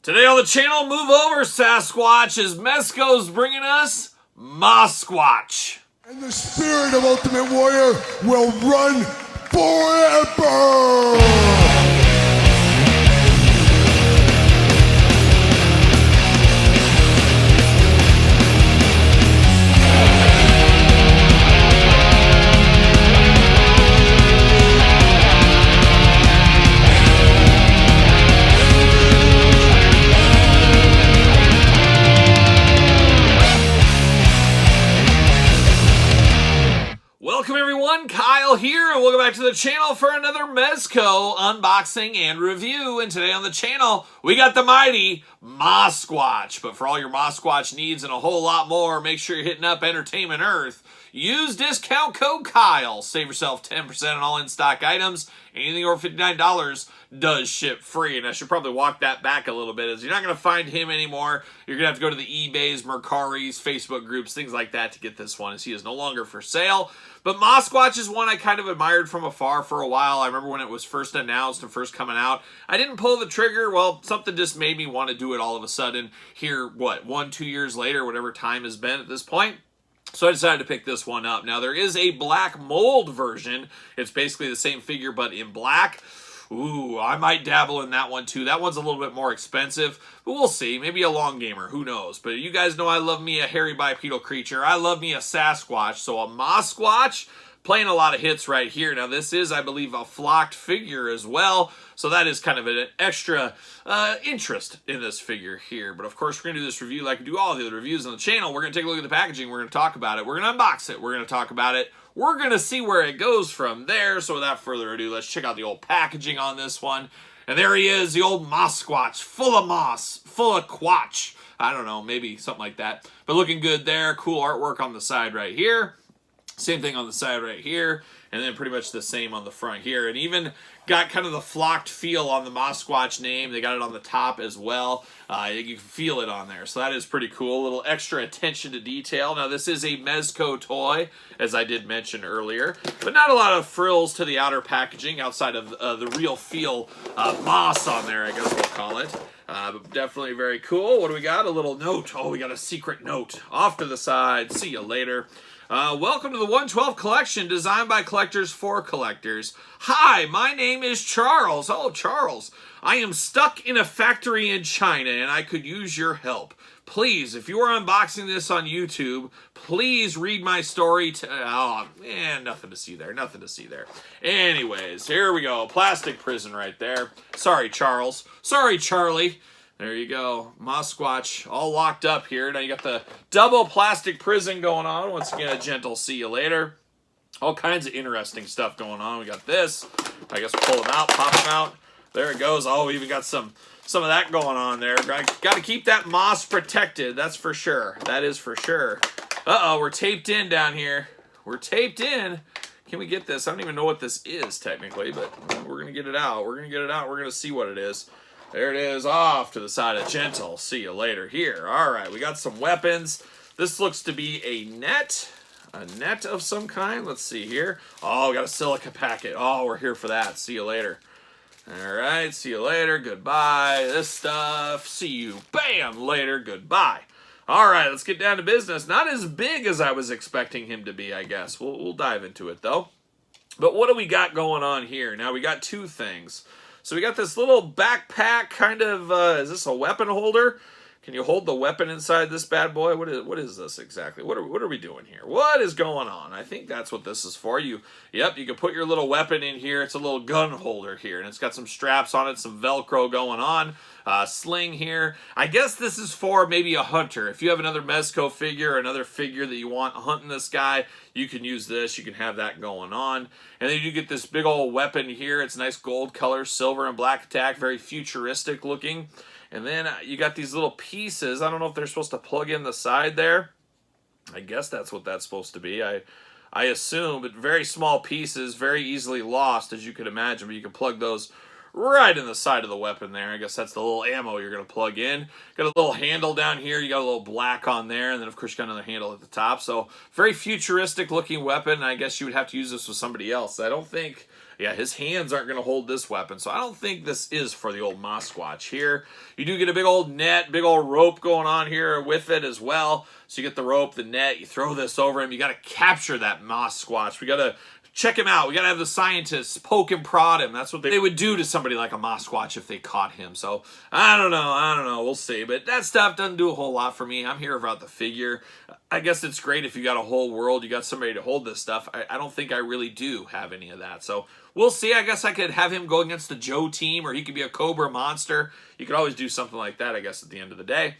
Today on the channel, move over, Sasquatch, as Mezco's bringing us Mossquatch. And the spirit of Ultimate Warrior will run forever! Welcome everyone, Kyle here, and welcome back to the channel for another Mezco unboxing and review. And today on the channel, we got the mighty Mossquatch. But for all your Mossquatch needs and a whole lot more, make sure you're hitting up Entertainment Earth. Use discount code Kyle. Save yourself 10% on all in-stock items. Anything over $59 does ship free. And I should probably walk that back a little bit, as you're not going to find him anymore. You're going to have to go to the eBays, Mercaris, Facebook groups, things like that to get this one, as he is no longer for sale. But Mossquatch is one I kind of admired from afar for a while. I remember when it was first announced and first coming out. I didn't pull the trigger. Well, something just made me want to do it all of a sudden. Here, what, 1-2 years later, whatever time has been at this point. So I decided to pick this one up. Now, there is a black mold version. It's basically the same figure, but in black. Ooh, I might dabble in that one too. That one's a little bit more expensive, but we'll see. Maybe a long gamer, who knows. But you guys know I love me a hairy bipedal creature. I love me a Sasquatch. So a Mossquatch, playing a lot of hits right here. Now this is, I believe, a flocked figure as well. So that is kind of an extra interest in this figure here. But of course, we're going to do this review like we do all the other reviews on the channel. We're going to take a look at the packaging. We're going to talk about it. We're going to unbox it. We're going to talk about it. We're going to see where it goes from there. So without further ado, let's check out the old packaging on this one. And there he is, the old Mossquatch, full of moss, full of quatch. I don't know, maybe something like that. But looking good there. Cool artwork on the side right here. Same thing on the side right here. And then pretty much the same on the front here. And even got kind of the flocked feel on the Mossquatch name. They got it on the top as well. You can feel it on there. So that is pretty cool. A little extra attention to detail. Now this is a Mezco toy, as I did mention earlier. But not a lot of frills to the outer packaging outside of the real feel moss on there, I guess we'll call it. But definitely very cool. What do we got? A little note. Oh, we got a secret note. Off to the side. See you later. Welcome to the 112 collection, designed by collectors for collectors. Hi, my name is Charles. Oh, Charles. I am stuck in a factory in China, and I could use your help. Please, if you are unboxing this on YouTube, please read my story. Nothing to see there. Nothing to see there. Anyways, here we go. Plastic prison right there. Sorry, Charles. Sorry, Charlie. There you go. Mossquatch all locked up here. Now you got the double plastic prison going on. Once again, a gentle see you later. All kinds of interesting stuff going on. We got this. I guess pull them out, pop them out. There it goes. Oh, we even got some of that going on there. Got to keep that moss protected. That's for sure. That is for sure. Uh-oh, we're taped in down here. We're taped in. Can we get this? I don't even know what this is technically, but we're going to get it out. We're going to get it out. We're going to see what it is. There it is, off to the side of gentle. See you later here. All right, we got some weapons. This looks to be a net of some kind. Let's see here. Oh, we got a silica packet. Oh, we're here for that. See you later. All right, see you later. Goodbye. This stuff. See you. Bam, later. Goodbye. All right, let's get down to business. Not as big as I was expecting him to be, I guess. We'll dive into it, though. But what do we got going on here? Now, we got two things. So we got this little backpack kind of, is this a weapon holder? Can you hold the weapon inside this bad boy? What is this exactly? What are we doing here? What is going on? I think that's what this is for. Yep, you can put your little weapon in here. It's a little gun holder here, and it's got some straps on it, some Velcro going on. Sling here. I guess this is for maybe a hunter. If you have another Mezco figure or another figure that you want hunting this guy, you can use this. You can have that going on. And then you get this big old weapon here. It's nice gold color, silver and black attack, very futuristic looking. And then you got these little pieces. I don't know if they're supposed to plug in the side there. I guess that's what that's supposed to be. I assume, but very small pieces, very easily lost, as you could imagine. But you can plug those right in the side of the weapon there. I guess that's the little ammo you're going to plug in. Got a little handle down here. You got a little black on there. And then, of course, you got another handle at the top. So, very futuristic looking weapon. I guess you would have to use this with somebody else. I don't think yeah, his hands aren't going to hold this weapon. So I don't think this is for the old Mossquatch here. You do get a big old net, big old rope going on here with it as well. So you get the rope, the net, you throw this over him. You got to capture that Mossquatch. We got to check him out. We got to have the scientists poke and prod him. That's what they would do to somebody like a Mossquatch if they caught him. So I don't know. We'll see. But that stuff doesn't do a whole lot for me. I'm here about the figure. I guess it's great if you got a whole world, you got somebody to hold this stuff. I don't think I really do have any of that. So we'll see. I guess I could have him go against the Joe team, or he could be a Cobra monster. You could always do something like that, I guess, at the end of the day.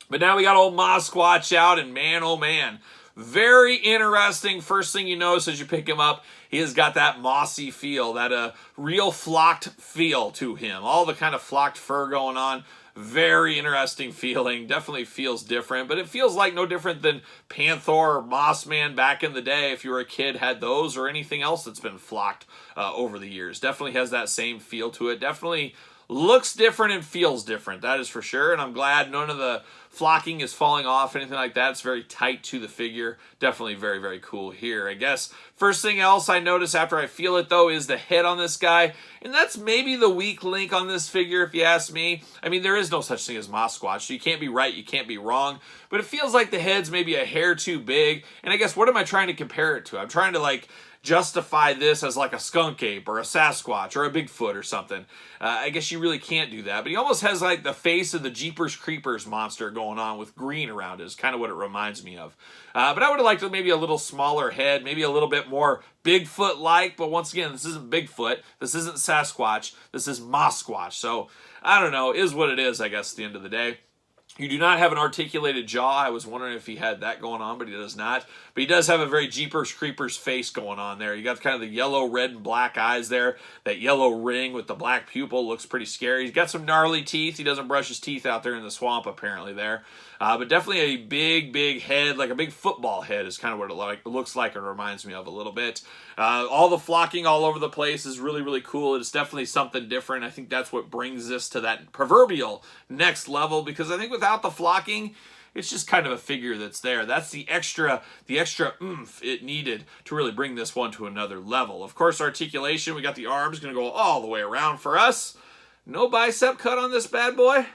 But now we got old Mossquatch out, and man, oh man, very interesting. First thing you notice as you pick him up, he has got that mossy feel, that real flocked feel to him. All the kind of flocked fur going on. Very interesting feeling. Definitely feels different, but it feels like no different than Panther or Mossman back in the day. If you were a kid, had those, or anything else that's been flocked over the years. Definitely has that same feel to it. Definitely looks different and feels different, that is for sure. And I'm glad none of the flocking is falling off, anything like that. It's very tight to the figure. Definitely very, very cool here. I guess first thing else I notice after I feel it, though, is the head on this guy. And that's maybe the weak link on this figure, if you ask me. I mean, there is no such thing as Mossquatch, so you can't be right, you can't be wrong. But it feels like the head's maybe a hair too big. And I guess what am I trying to compare it to? I'm trying to, like, justify this as like a skunk ape or a Sasquatch or a Bigfoot or something. I guess you really can't do that. But he almost has like the face of the Jeepers Creepers monster going on with green around it is kind of what it reminds me of. But I would have liked maybe a little smaller head, maybe a little bit more Bigfoot-like. But once again, this isn't Bigfoot. This isn't Sasquatch. This is Mossquatch. So I don't know. Is what it is, I guess, at the end of the day. You do not have an articulated jaw. I was wondering if he had that going on, but he does not. But he does have a very Jeepers Creepers face going on there. You got kind of the yellow, red, and black eyes there. That yellow ring with the black pupil looks pretty scary. He's got some gnarly teeth. He doesn't brush his teeth out there in the swamp, apparently, there. But definitely a big, big head, like a big football head is kind of what it looks like and reminds me of a little bit. All the flocking all over the place is really, really cool. It's definitely something different. I think that's what brings this to that proverbial next level, because I think without the flocking, it's just kind of a figure that's there. That's the extra oomph it needed to really bring this one to another level. Of course, articulation, we got the arms going to go all the way around for us. No bicep cut on this bad boy.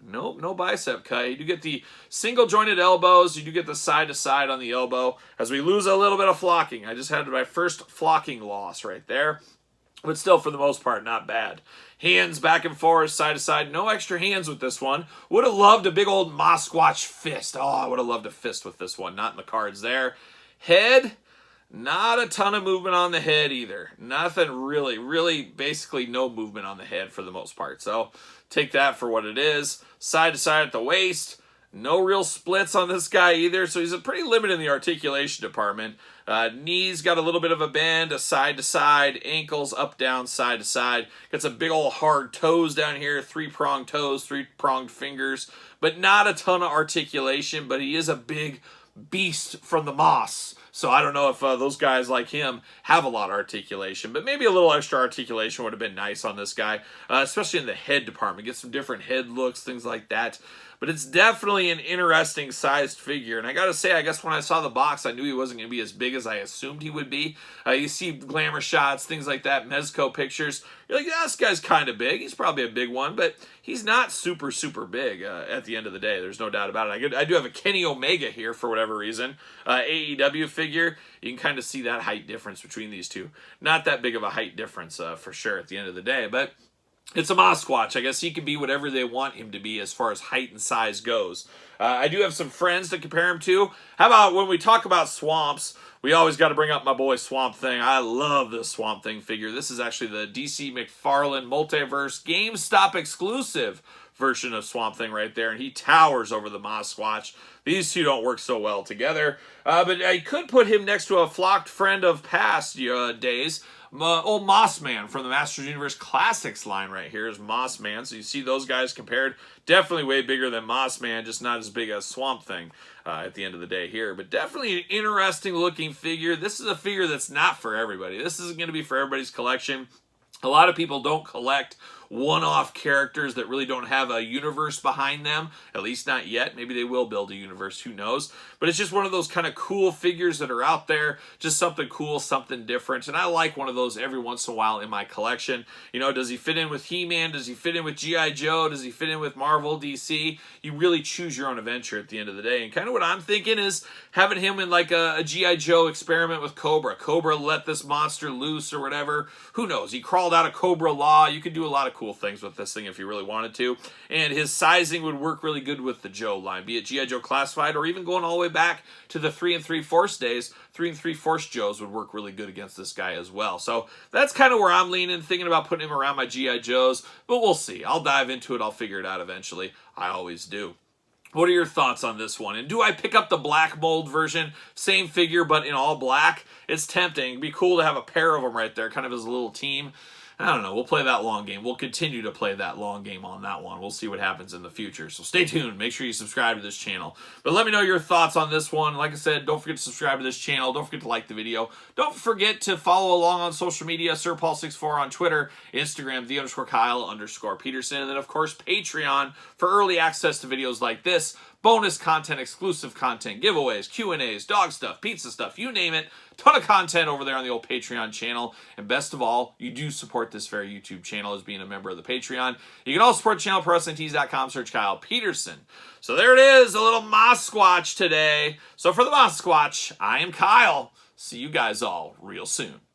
Nope, no bicep cut. You do get the single jointed elbows. You do get the side to side on the elbow as we lose a little bit of flocking. I just had my first flocking loss right there. But still, for the most part, not bad. Hands back and forth, side to side. No extra hands with this one. Would have loved a big old Mossquatch fist. Oh, I would have loved a fist with this one. Not in the cards there. Head, not a ton of movement on the head either. Nothing really, basically no movement on the head for the most part. So take that for what it is. Side to side at the waist. No real splits on this guy either, so he's pretty limited in the articulation department. Knees got a little bit of a bend, a side to side, ankles up, down, side to side. Got some big old hard toes down here, three-pronged toes, three-pronged fingers, but not a ton of articulation, but he is a big beast from the moss. So I don't know if those guys like him have a lot of articulation, but maybe a little extra articulation would have been nice on this guy, especially in the head department. Get some different head looks, things like that. But it's definitely an interesting sized figure. And I got to say, I guess when I saw the box, I knew he wasn't going to be as big as I assumed he would be. You see glamour shots, things like that, Mezco pictures. You're like, yeah, this guy's kind of big. He's probably a big one, but he's not super big at the end of the day. There's no doubt about it. I do have a Kenny Omega here for whatever reason. AEW figure. You can kind of see that height difference between these two. Not that big of a height difference for sure at the end of the day, but it's a Mossquatch. I guess he can be whatever they want him to be as far as height and size goes. I do have some friends to compare him to. How about when we talk about swamps, we always got to bring up my boy Swamp Thing. I love this Swamp Thing figure. This is actually the DC McFarlane Multiverse GameStop exclusive version of Swamp Thing right there, and he towers over the Mossquatch. These two don't work so well together, but I could put him next to a flocked friend of past days, old Mossman from the Masters Universe Classics line right here is Mossman. So you see those guys compared. Definitely way bigger than Mossman, just not as big as Swamp Thing at the end of the day here. But definitely an interesting looking figure. This is a figure that's not for everybody. This isn't going to be for everybody's collection. A lot of people don't collect one-off characters that really don't have a universe behind them, at least not yet. Maybe they will build a universe, who knows? But it's just one of those kind of cool figures that are out there, just something cool, something different, and I like one of those every once in a while in my collection. You know, does he fit in with He-Man? Does he fit in with G.I. Joe? Does he fit in with Marvel, DC? You really choose your own adventure at the end of the day, and kind of what I'm thinking is having him in like a G.I. Joe experiment with Cobra. Cobra let this monster loose or whatever. Who knows? He crawled out of Cobra Law. You could do a lot of cool things with this thing if you really wanted to. And his sizing would work really good with the Joe line, be it G.I. Joe Classified or even going all the way back to the 3 3/4 days. 3 3/4 Joes would work really good against this guy as well. So that's kind of where I'm leaning, thinking about putting him around my G.I. Joes. But we'll see. I'll dive into it. I'll figure it out eventually. I always do. What are your thoughts on this one? And do I pick up the black mold version? Same figure, but in all black? It's tempting. It'd be cool to have a pair of them right there, kind of as a little team. I don't know. We'll play that long game. We'll continue to play that long game on that one. We'll see what happens in the future. So stay tuned. Make sure you subscribe to this channel. But let me know your thoughts on this one. Like I said, don't forget to subscribe to this channel. Don't forget to like the video. Don't forget to follow along on social media. SirPaul64 on Twitter, Instagram, _Kyle_Peterson. And then, of course, Patreon for early access to videos like this. Bonus content, exclusive content, giveaways, Q&As, dog stuff, pizza stuff, you name it. Ton of content over there on the old Patreon channel. And best of all, you do support this very YouTube channel as being a member of the Patreon. You can also support the channel, ProWrestlingTees.com, search Kyle Peterson. So there it is, a little Mossquatch today. So for the Mossquatch, I am Kyle. See you guys all real soon.